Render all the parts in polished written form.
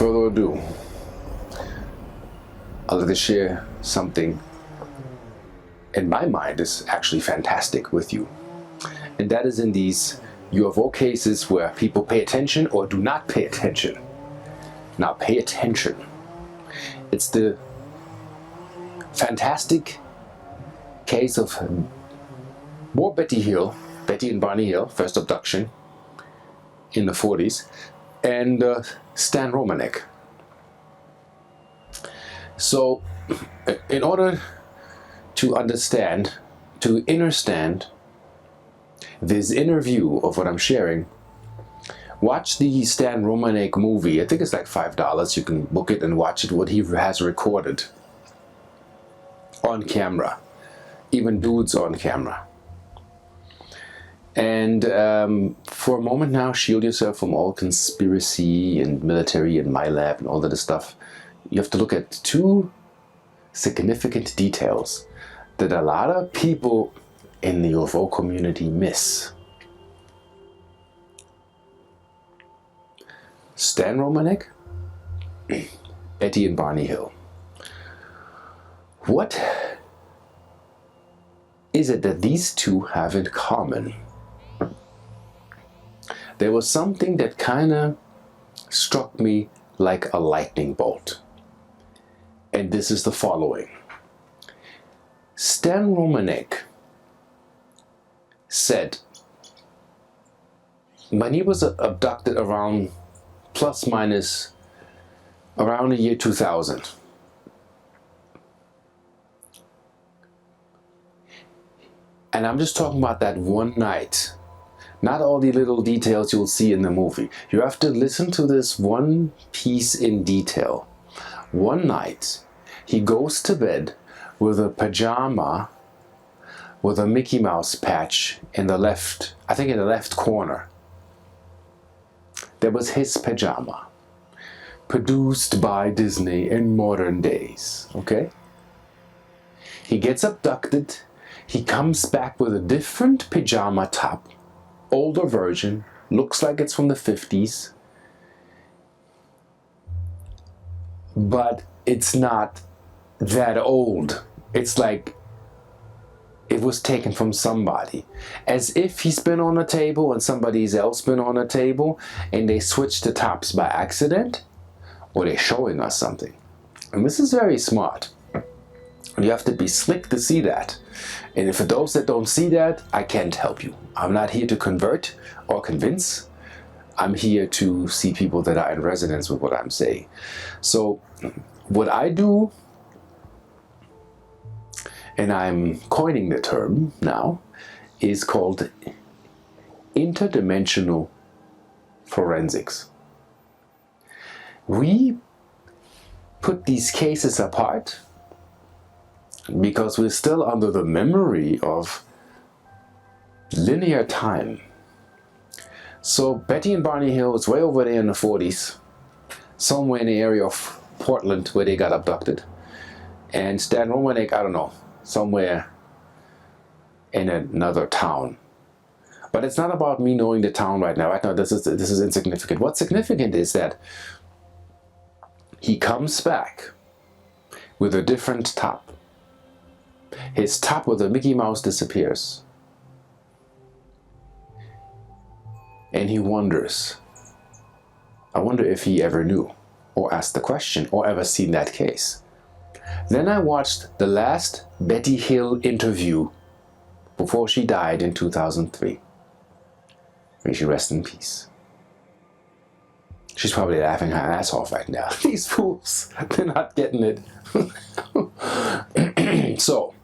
further ado, I'd like to share something in my mind is actually fantastic with you. And that is in these UFO cases where people pay attention or do not pay attention. Now pay attention. It's the fantastic case of more Betty and Barney Hill, first abduction in the 40s, and Stan Romanek. So in order to understand, to understand this interview of what I'm sharing, watch the Stan Romanek movie. I think it's like $5. You can book it and watch it, what he has recorded on camera, even dudes on camera. And for a moment now, shield yourself from all conspiracy and military and my lab and all that stuff. You have to look at two significant details that a lot of people in the UFO community miss. Stan Romanek, Betty and Barney Hill. What is it that these two have in common? There was something that kind of struck me like a lightning bolt. And this is the following. Stan Romanek said when he was abducted around plus minus around the year 2000, and I'm just talking about that one night, not all the little details you'll see in the movie. You have to listen to this one piece in detail. One night he goes to bed with a pajama with a Mickey Mouse patch in the left, I think in the left corner. That was his pajama, produced by Disney in modern days, okay? He gets abducted, he comes back with a different pajama top, older version, looks like it's from the 50s, but it's not that old. It's like it was taken from somebody, as if he's been on a table and somebody else been on a table and they switched the tops by accident, or they're showing us something. And this is very smart. You have to be slick to see that. And for those that don't see that, I can't help you. I'm not here to convert or convince. I'm here to see people that are in resonance with what I'm saying. So what I do, and I'm coining the term now, is called interdimensional forensics. We put these cases apart because we're still under the memory of linear time. So Betty and Barney Hill is way over there in the 40s, somewhere in the area of Portland where they got abducted. And Stan Romanek, I don't know, somewhere in another town. But it's not about me knowing the town right now. Right now, this is insignificant. What's significant is that he comes back with a different top. His top with the Mickey Mouse disappears. And he wonders, I wonder if he ever knew, or asked the question, or ever seen that case. Then I watched the last Betty Hill interview before she died in 2003. May she rest in peace. She's probably laughing her ass off right now. These fools, they're not getting it. So,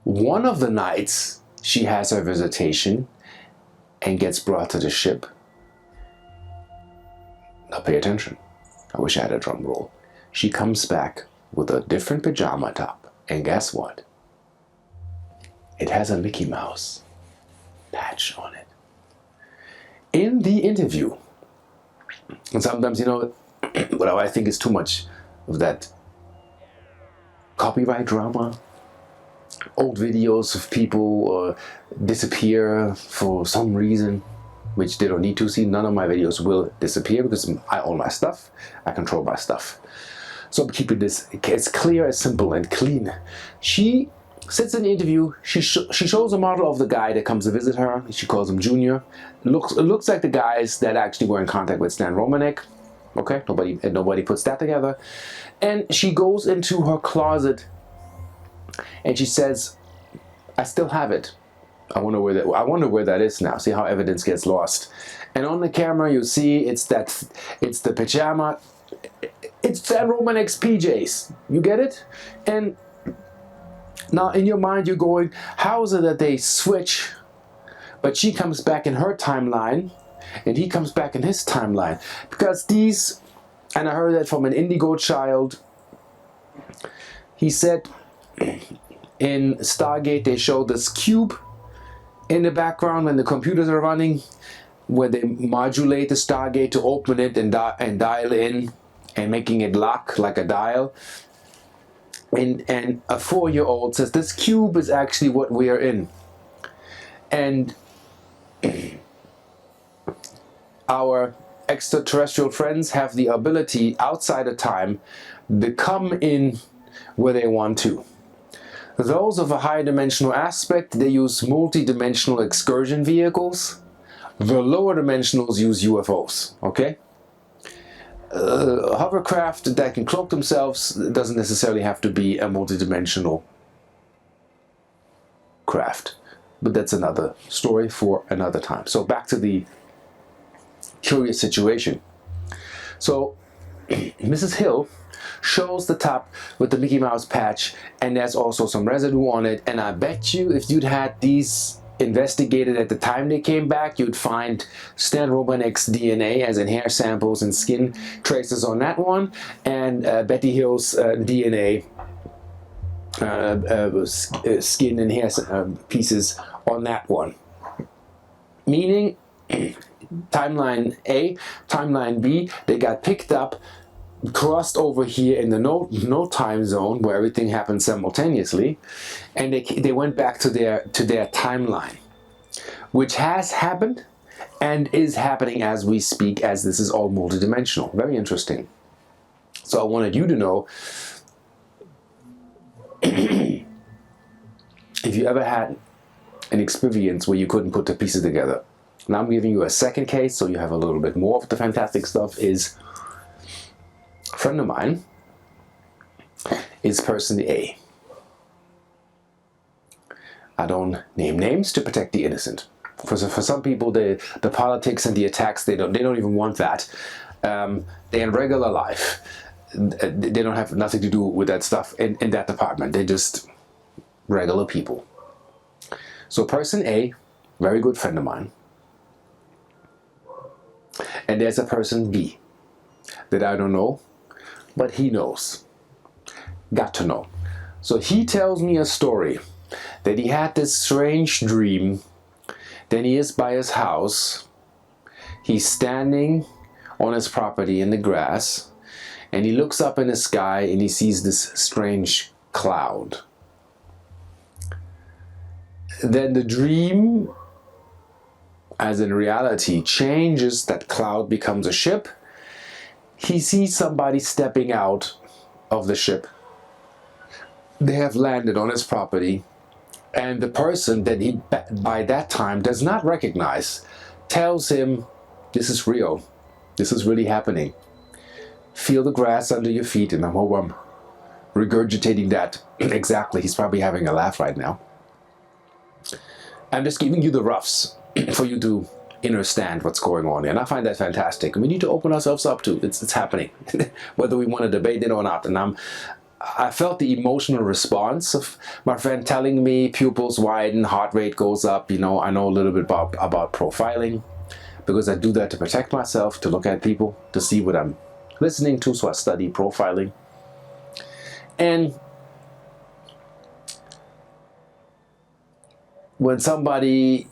one of the nights she has her visitation and gets brought to the ship. Now pay attention. I wish I had a drum roll. She comes back with a different pajama top. And guess what? It has a Mickey Mouse patch on it. In the interview, and sometimes, you know, what I think is too much of that copyright drama. Old videos of people disappear for some reason. which they don't need to see. None of my videos will disappear because I own my stuff. I control my stuff. So I'm keeping this as clear, as simple, and clean. She sits in the interview. She shows a model of the guy that comes to visit her. She calls him Junior. It looks like the guys that actually were in contact with Stan Romanek. Okay, nobody puts that together. And she goes into her closet and she says, "I still have it. I wonder where that is now." See how evidence gets lost. And on the camera you see it's the pajama. It's Stan Romanek's PJs. You get it? And now in your mind you're going, how is it that they switch, but she comes back in her timeline and he comes back in his timeline? Because these, and I heard that from an indigo child, he said in Stargate they show this cube in the background when the computers are running, where they modulate the Stargate to open it and dial in and making it lock like a dial. And a 4-year-old says this cube is actually what we are in. And our extraterrestrial friends have the ability outside of time to come in where they want to. Those of a high dimensional aspect, they use multi-dimensional excursion vehicles. The lower dimensionals use UFOs, okay? Hovercraft that can cloak themselves doesn't necessarily have to be a multi-dimensional craft. But that's another story for another time. So back to the curious situation. So Mrs. Hill shows the top with the Mickey Mouse patch, and there's also some residue on it. And I bet you if you'd had these investigated at the time they came back, you'd find Stan Romanek's DNA, as in hair samples and skin traces on that one, and Betty Hill's DNA, skin and hair pieces on that one. Meaning, timeline A, timeline B, they got picked up, crossed over here in the no time zone where everything happened simultaneously, and they went back to their timeline, which has happened and is happening as we speak, as this is all multidimensional. Very interesting. So I wanted you to know if you ever had an experience where you couldn't put the pieces together. Now I'm giving you a second case, so you have a little bit more of the fantastic stuff. Is a friend of mine is person A. I don't name names to protect the innocent. For some people, the politics and the attacks, they don't even want that. They're in regular life. They don't have nothing to do with that stuff in that department. They're just regular people. So person A, very good friend of mine. And there's a person B that I don't know, but he knows. Got to know. So he tells me a story that he had this strange dream. Then he is by his house. He's standing on his property in the grass, and he looks up in the sky and he sees this strange cloud. Then the dream, as in reality, changes. That cloud becomes a ship. He sees somebody stepping out of the ship. They have landed on his property, and the person that he by that time does not recognize tells him, "This is real. This is really happening. Feel the grass under your feet." And I'm regurgitating that exactly. He's probably having a laugh right now. I'm just giving you the roughs for you to understand what's going on here. And I find that fantastic. And we need to open ourselves up to it's happening, whether we want to debate it or not. And I felt the emotional response of my friend telling me pupils widen, heart rate goes up. You know, I know a little bit about profiling, because I do that to protect myself, to look at people, to see what I'm listening to. So I study profiling. And when somebody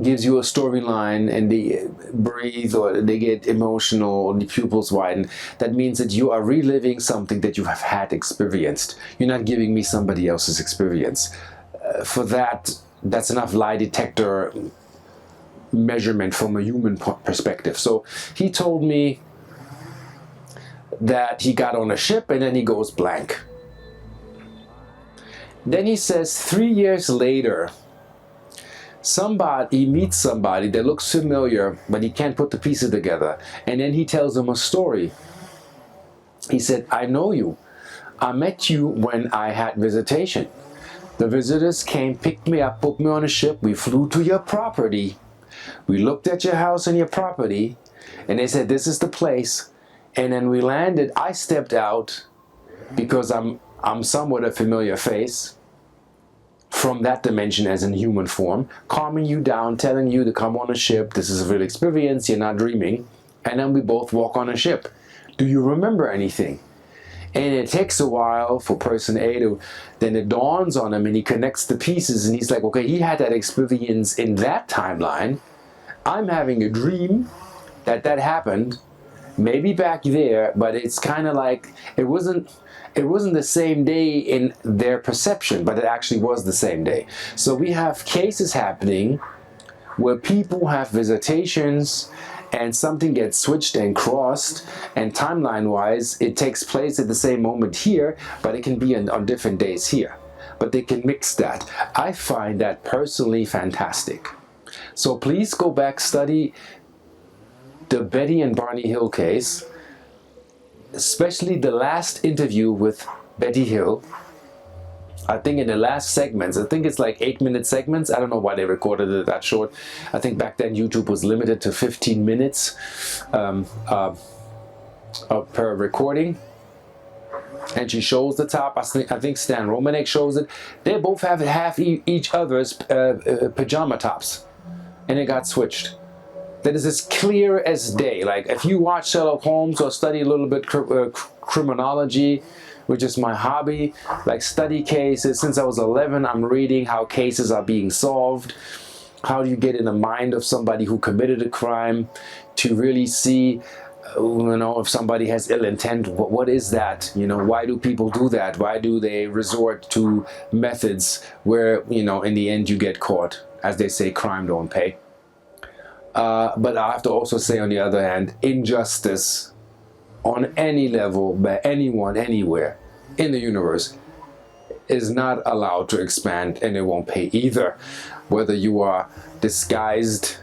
gives you a storyline and they breathe or they get emotional or the pupils widen, that means that you are reliving something that you have had experienced. You're not giving me somebody else's experience. For that, that's enough lie detector measurement from a human perspective. So he told me that he got on a ship and then he goes blank. Then he says 3 years later, he meets somebody that looks familiar, but he can't put the pieces together. And then he tells him a story. He said, I know you. I met you when I had visitation. The visitors came, picked me up, put me on a ship. We flew to your property. We looked at your house and your property. And they said, this is the place. And then we landed. I stepped out because I'm somewhat a familiar face from that dimension as in human form, calming you down, telling you to come on a ship. This is a real experience. You're not dreaming. And then we both walk on a ship. Do you remember anything? And it takes a while for person A to, then it dawns on him and he connects the pieces and he's like, okay, he had that experience in that timeline. I'm having a dream that happened, maybe back there, but it's kind of like, it wasn't the same day in their perception, but it actually was the same day. So we have cases happening where people have visitations and something gets switched and crossed, and timeline-wise, it takes place at the same moment here, but it can be on different days here. But they can mix that. I find that personally fantastic. So please go back, study the Betty and Barney Hill case, especially the last interview with Betty Hill. I think in the last segments, I think it's like 8-minute segments. I don't know why they recorded it that short. I think back then YouTube was limited to 15 minutes per recording. And she shows the top. I think Stan Romanek shows it. They both have each other's pajama tops. And it got switched. That is as clear as day. Like if you watch Sherlock Holmes or study a little bit criminology, which is my hobby, like study cases. Since I was 11, I'm reading how cases are being solved. How do you get in the mind of somebody who committed a crime to really see, if somebody has ill intent, what is that? Why do people do that? Why do they resort to methods where, in the end you get caught? As they say, crime don't pay. But I have to also say, on the other hand, injustice on any level by anyone anywhere in the universe is not allowed to expand, and it won't pay either. Whether you are disguised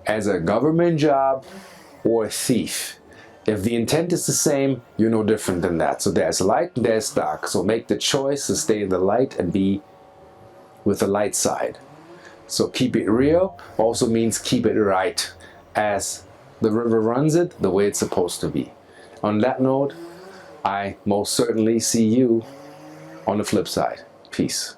as a government job or a thief, if the intent is the same, you're no different than that. So there's light and there's dark. So make the choice to stay in the light and be with the light side. So keep it real also means keep it right, as the river runs it the way it's supposed to be. On that note, I most certainly see you on the flip side. Peace.